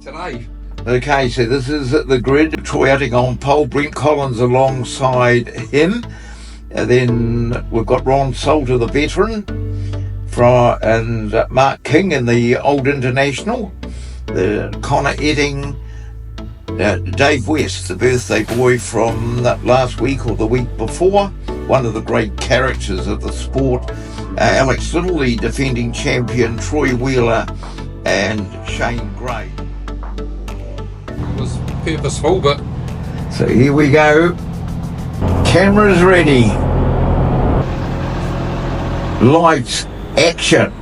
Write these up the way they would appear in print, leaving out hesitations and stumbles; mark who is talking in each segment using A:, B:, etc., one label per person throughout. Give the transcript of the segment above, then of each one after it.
A: today.
B: Okay, so this is the grid. Troy Utting on pole, Brent Collins alongside him. And then we've got Ron Salter, the veteran, and Mark King in the Old International. The Connor Edding, Dave West, the birthday boy from last week or the week before. One of the great characters of the sport. Alex Little, the defending champion, Troy Wheeler and Shane Gray.
A: It was purposeful, but...
B: So here we go. Cameras ready. Lights, action.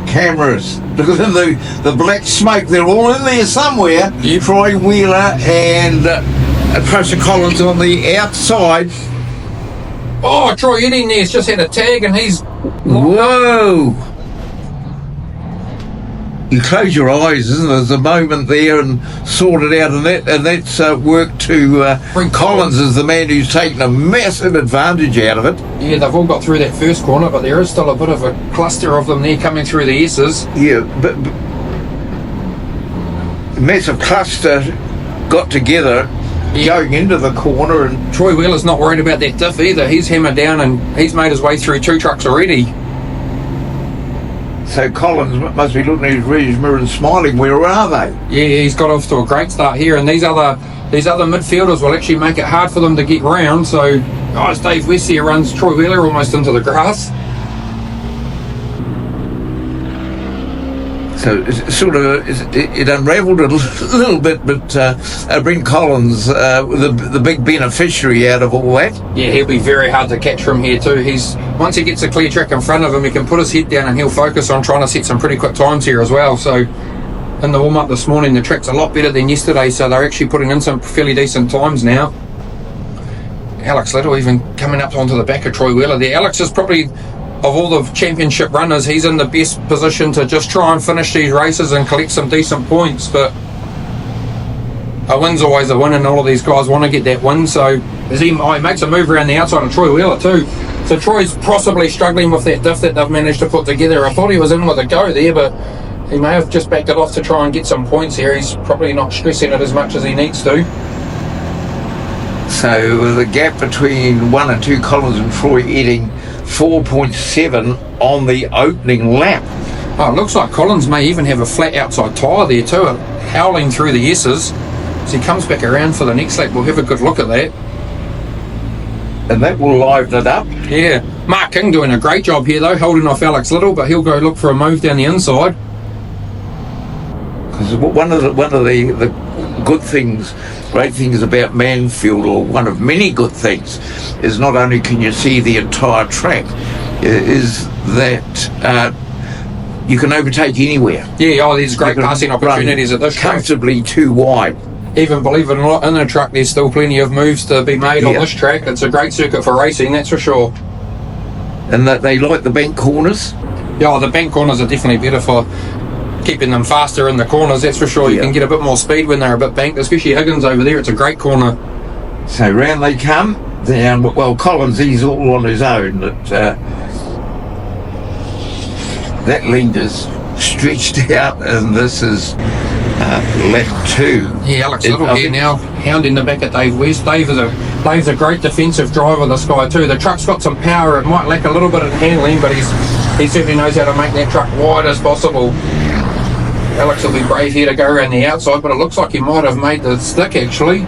B: Cameras. Look at them, the black smoke. They're all in there somewhere.
A: Yep.
B: Troy Wheeler and Pressure Collins on the outside.
A: Oh, Troy Edding there's just had a tag and he's...
B: Whoa! You close your eyes, isn't there? There's a moment there and sort it out, and that's work to
A: Brent
B: Collins is the man who's taken a massive advantage out of it.
A: Yeah, they've all got through that first corner, but there is still a bit of a cluster of them there coming through the S's.
B: Yeah, but massive cluster got together going into the corner, and
A: Troy Wheeler's not worried about that diff either. He's hammered down and he's made his way through two trucks already.
B: so Collins must be looking at his rearview mirror and smiling. Where are they?
A: Yeah, he's got off to a great start here, and these other midfielders will actually make it hard for them to get round. So, it's Dave West here runs Troy Wheeler almost into the grass.
B: So it unravelled a little bit, but Brent Collins, the big beneficiary out of all that.
A: Yeah, he'll be very hard to catch from here too. Once he gets a clear track in front of him, he can put his head down and he'll focus on trying to set some pretty quick times here as well. So in the warm-up this morning, the track's a lot better than yesterday, so they're actually putting in some fairly decent times now. Alex Little even coming up onto the back of Troy Wheeler there. Alex is probably, of all the championship runners, he's in the best position to just try and finish these races and collect some decent points, but a win's always a win, and all of these guys want to get that win. So he makes a move around the outside of Troy Wheeler too. So Troy's possibly struggling with that diff that they've managed to put together. I thought he was in with a go there, but he may have just backed it off to try and get some points here. He's probably not stressing it as much as he needs to.
B: So the gap between 1 and 2, Collins and Troy Edding, 4.7 on the opening lap.
A: Oh, it looks like Collins may even have a flat outside tyre there too, howling through the S's. As he comes back around for the next lap, we'll have a good look at that.
B: And that will liven it up.
A: Yeah, Mark King doing a great job here though, holding off Alex Little, but he'll go look for a move down the inside.
B: Because one of the good things, great things about Manfeild, or one of many good things, is not only can you see the entire track, is that you can overtake anywhere.
A: Yeah, there's great passing opportunities at this track.
B: Comfortably too wide.
A: Even, believe it or not, in a truck there's still plenty of moves to be made on this track. It's a great circuit for racing, that's for sure.
B: And that they like the bank corners.
A: Yeah, the bank corners are definitely better for keeping them faster in the corners, that's for sure. You can get a bit more speed when they're a bit banked, especially Higgins over there. It's a great corner.
B: So round they come down. Well, Collins, he's all on his own. That lead is stretched out, and this is lap 2.
A: Yeah, Alex Little here now hounding the back at Dave West. Dave's a great defensive driver, this guy too. The truck's got some power. It might lack a little bit of handling, but he certainly knows how to make that truck wide as possible. Alex will be brave here to go around the outside, but it looks like he might have made the stick actually.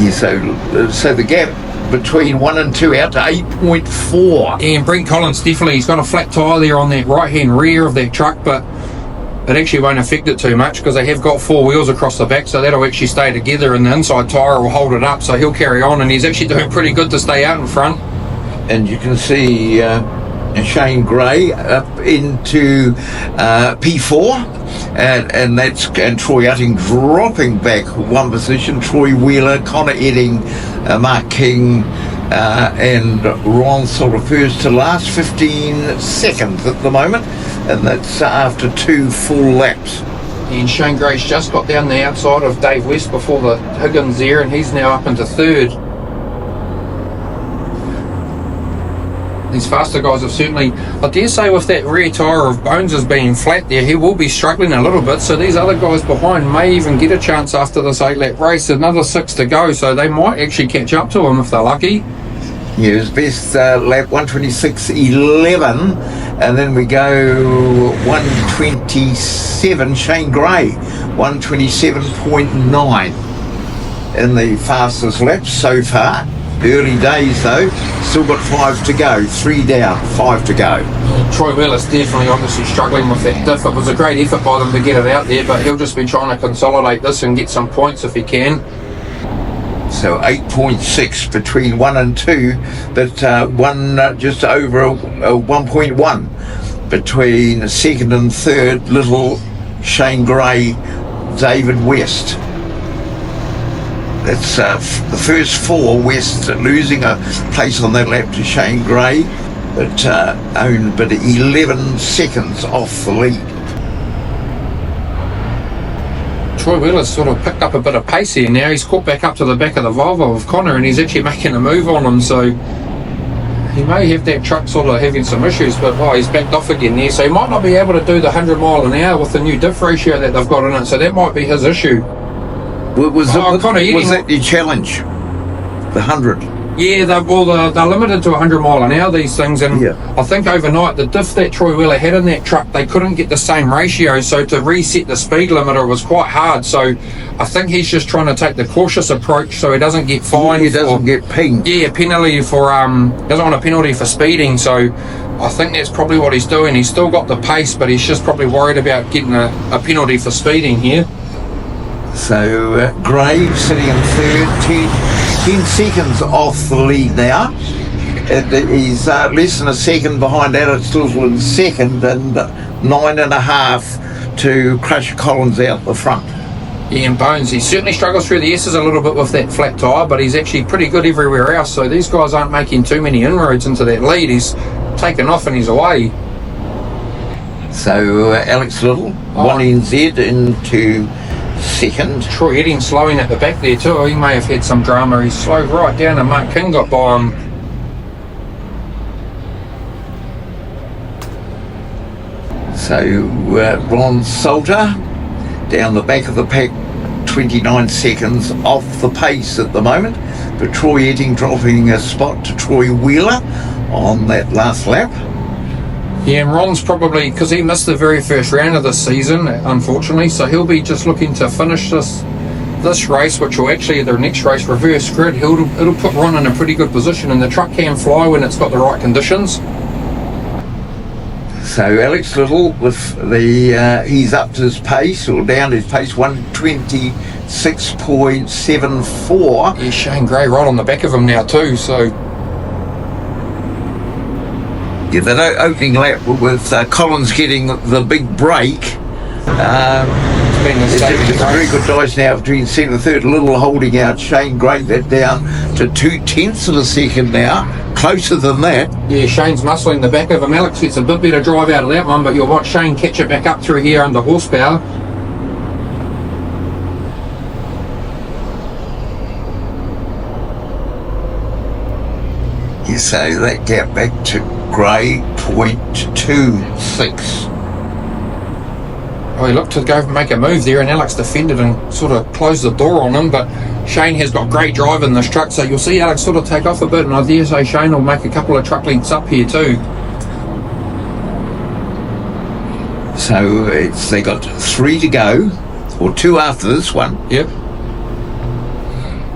B: Yeah, so the gap between 1 and 2 out to 8.4.
A: Yeah, and Brent Collins definitely, he's got a flat tyre there on that right hand rear of that truck, but it actually won't affect it too much because they have got 4 wheels across the back, so that'll actually stay together and the inside tyre will hold it up, so he'll carry on, and he's actually doing pretty good to stay out in front.
B: And you can see Shane Gray up into P4, and Troy Utting dropping back 1 position. Troy Wheeler, Connor Edding, Mark King, and Ron sort of first to last, 15 seconds at the moment, and that's after 2 full laps.
A: And Shane Gray's just got down the outside of Dave West before the Higgins there, and he's now up into 3rd. These faster guys have certainly, I dare say with that rear tyre of Bones' being flat there, he will be struggling a little bit, so these other guys behind may even get a chance after this 8-lap race. Another 6 to go, so they might actually catch up to him if they're lucky.
B: Yeah, his best lap 126.11, and then we go 127. Shane Gray 127.9 in the fastest laps so far. Early days though, still got 5 to go, 3 down, 5 to go.
A: Troy Wheeler's definitely obviously struggling with that diff. It was a great effort by them to get it out there, but he'll just be trying to consolidate this and get some points if he can.
B: So 8.6 between 1 and 2, but just over 1.1 between second and third, little Shane Gray, David West. That's the first 4, West losing a place on that lap to Shane Gray, but owned but 11 seconds off the lead.
A: Troy Wheeler's sort of picked up a bit of pace here now. He's caught back up to the back of the Volvo of Connor, and he's actually making a move on him, so he may have that truck sort of having some issues, but he's backed off again there, so he might not be able to do the 100 mile an hour with the new diff ratio that they've got in it, so that might be his issue.
B: Was that your challenge? The 100?
A: Yeah, they're limited to 100 mile an hour, these things, and
B: yeah.
A: I think overnight the diff that Troy Wheeler had in that truck, they couldn't get the same ratio, so to reset the speed limiter was quite hard, so I think he's just trying to take the cautious approach so he doesn't get fined.
B: He doesn't get pinged.
A: Yeah, penalty for, doesn't want a penalty for speeding, so I think that's probably what he's doing. He's still got the pace, but he's just probably worried about getting a penalty for speeding here.
B: So Gray sitting in third, 10 seconds off the lead now. He's less than a second behind Alex Little in second, and 9.5 to Crusher Collins out the front.
A: Yeah, and Bones, he certainly struggles through the S's a little bit with that flat tyre, but he's actually pretty good everywhere else, so these guys aren't making too many inroads into that lead. He's taken off and he's away.
B: So Alex Little, 1NZ into second.
A: Troy Edding slowing at the back there too. He may have had some drama. He's slowed right down and Mark King got by him.
B: So Ron Salter down the back of the pack, 29 seconds off the pace at the moment, but Troy Edding dropping a spot to Troy Wheeler on that last lap.
A: Yeah, and Ron's probably, because he missed the very first round of this season, unfortunately, so he'll be just looking to finish this race, which will actually, their next race, reverse grid. It'll put Ron in a pretty good position, and the truck can fly when it's got the right conditions.
B: So Alex Little with the he's up to his pace, or down his pace, 126.74.
A: Yeah, Shane Gray right on the back of him now too, so
B: yeah, that opening lap with Collins getting the big break. It's a very good dice now between second and third. Little holding out Shane Gray, that down to 0.2 of a second now. Closer than that.
A: Yeah, Shane's muscling the back of him. Alex gets a bit better drive out of that one, but you'll watch Shane catch it back up through here under horsepower.
B: Yeah, so that gap back to Gray, 0.26.
A: Oh, he looked to go make a move there, and Alex defended and sort of closed the door on him, but Shane has got great drive in this truck, so you'll see Alex sort of take off a bit, and I dare say Shane will make a couple of truck lengths up here too.
B: So they got 3 to go, or 2 after this one.
A: Yep.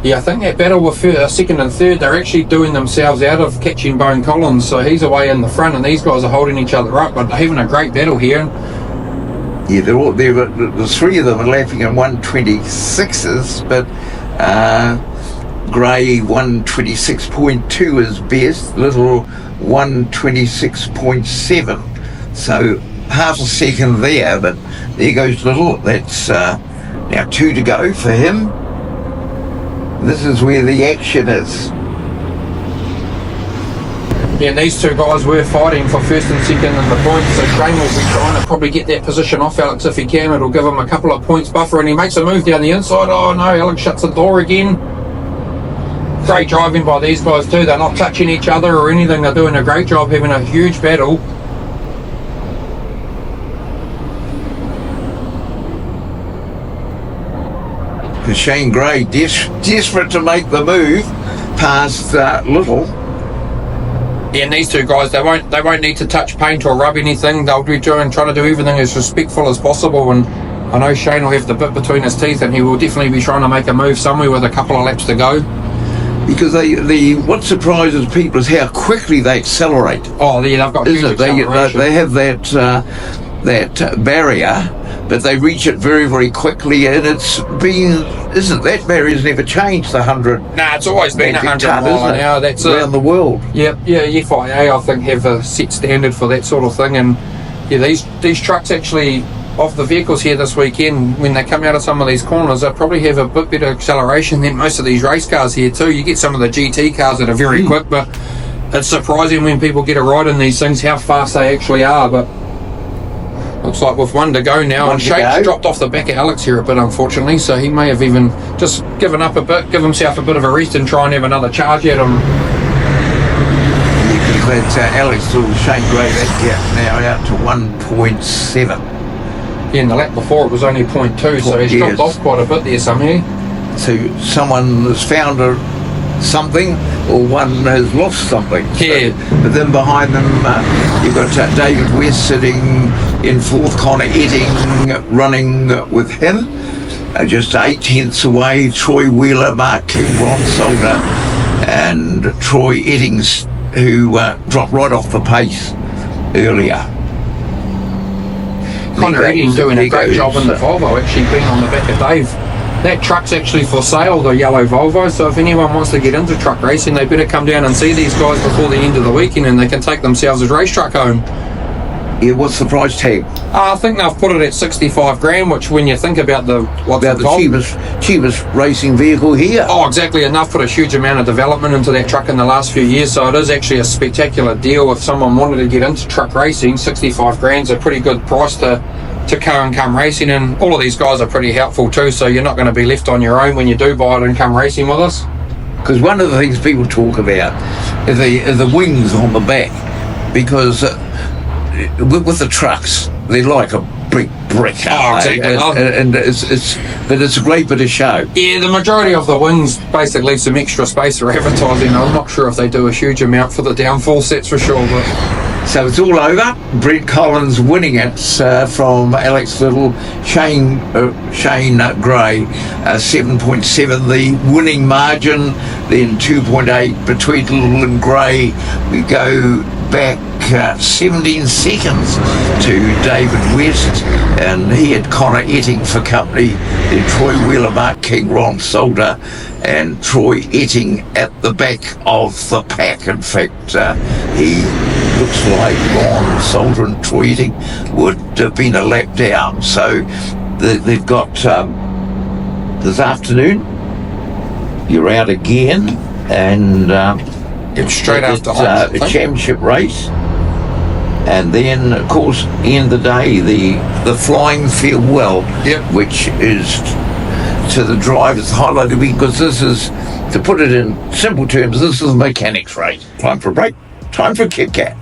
A: Yeah, I think that battle with second and third, they're actually doing themselves out of catching Bone Collins, so he's away in the front, and these guys are holding each other up, but they're having a great battle here.
B: Yeah, the 3 of them are lapping in 126s, but Gray 126.2 is best, Little 126.7. So half a second there, but there goes Little. That's now 2 to go for him. This is where the action is.
A: Yeah, and these two guys were fighting for first and second in the points, so Shane will be trying to probably get that position off Alex if he can. It'll give him a couple of points buffer, and he makes a move down the inside. Oh no, Alex shuts the door again. Great driving by these guys too. They're not touching each other or anything. They're doing a great job, having a huge battle.
B: Shane Gray desperate to make the move past Little.
A: Yeah, and these two guys, they won't need to touch paint or rub anything. They'll be trying to do everything as respectful as possible, and I know Shane will have the bit between his teeth, and he will definitely be trying to make a move somewhere with a couple of laps to go.
B: Because what surprises people is how quickly they accelerate.
A: Oh, yeah, they've got huge acceleration.
B: They have that barrier, but they reach it very, very quickly, and that barrier's never changed, the 100.
A: Nah, it's always been 100 mile an hour. That's
B: around the world.
A: Yeah, FIA I think have a set standard for that sort of thing, and yeah, these trucks actually, of the vehicles here this weekend, when they come out of some of these corners, they probably have a bit better acceleration than most of these race cars here too. You get some of the GT cars that are very quick, but it's surprising when people get a ride in these things how fast they actually are. But looks like with one to go now, and Shane's dropped off the back of Alex here a bit, unfortunately, so he may have even just given up a bit, give himself a bit of a rest and try and have another charge at him.
B: Yeah, because Alex to Shane Gray, that gap now out to 1.7.
A: Yeah, in the lap before it was only 0.2, so he's dropped off quite a bit there somehow.
B: So someone has found something, or one has lost something.
A: Yeah.
B: So, but then behind them, you've got David West sitting in fourth, Connor Etting running with him. Just 8 tenths away, Troy Wheeler, Mark King, Ron Solder, and Troy Eddings, who dropped right off the pace earlier.
A: Connor Edding's doing a great job in the Volvo, actually being on the back of Dave. That truck's actually for sale, the yellow Volvo, so if anyone wants to get into truck racing, they better come down and see these guys before the end of the weekend, and they can take themselves a race truck home.
B: Yeah, what's the price tag?
A: I think they've put it at 65 grand, which when you think about the
B: cheapest racing vehicle here.
A: Oh, exactly, and they've put a huge amount of development into that truck in the last few years, so it is actually a spectacular deal. If someone wanted to get into truck racing, 65 grand's a pretty good price to go and come racing, and all of these guys are pretty helpful too, so you're not going to be left on your own when you do buy it and come racing with us.
B: Because one of the things people talk about is the wings on the back, because with the trucks, they're like a big brick.
A: Oh, exactly.
B: And it's a great bit of show.
A: Yeah, the majority of the wings basically leave some extra space for advertising. I'm not sure if they do a huge amount for the downfall sets for sure, but...
B: So it's all over. Brent Collins winning it from Alex Little. Shane Gray, 7.7 the winning margin. Then 2.8 between Little and Gray. We go back 17 seconds to David West, and he had Connor Etting for company. Then Troy Wheeler, Mark King, Ron Solder, and Troy Etting at the back of the pack. In fact, he looks like Ron Solder and Troy Etting would have been a lap down. So they've got this afternoon, you're out again, and
A: it's straight after
B: a championship race. And then, of course, end of the day, the flying farewell, which is to the drivers highlighted, because this is, to put it in simple terms, this is a mechanics race. Time for a break, time for a Kit Kat.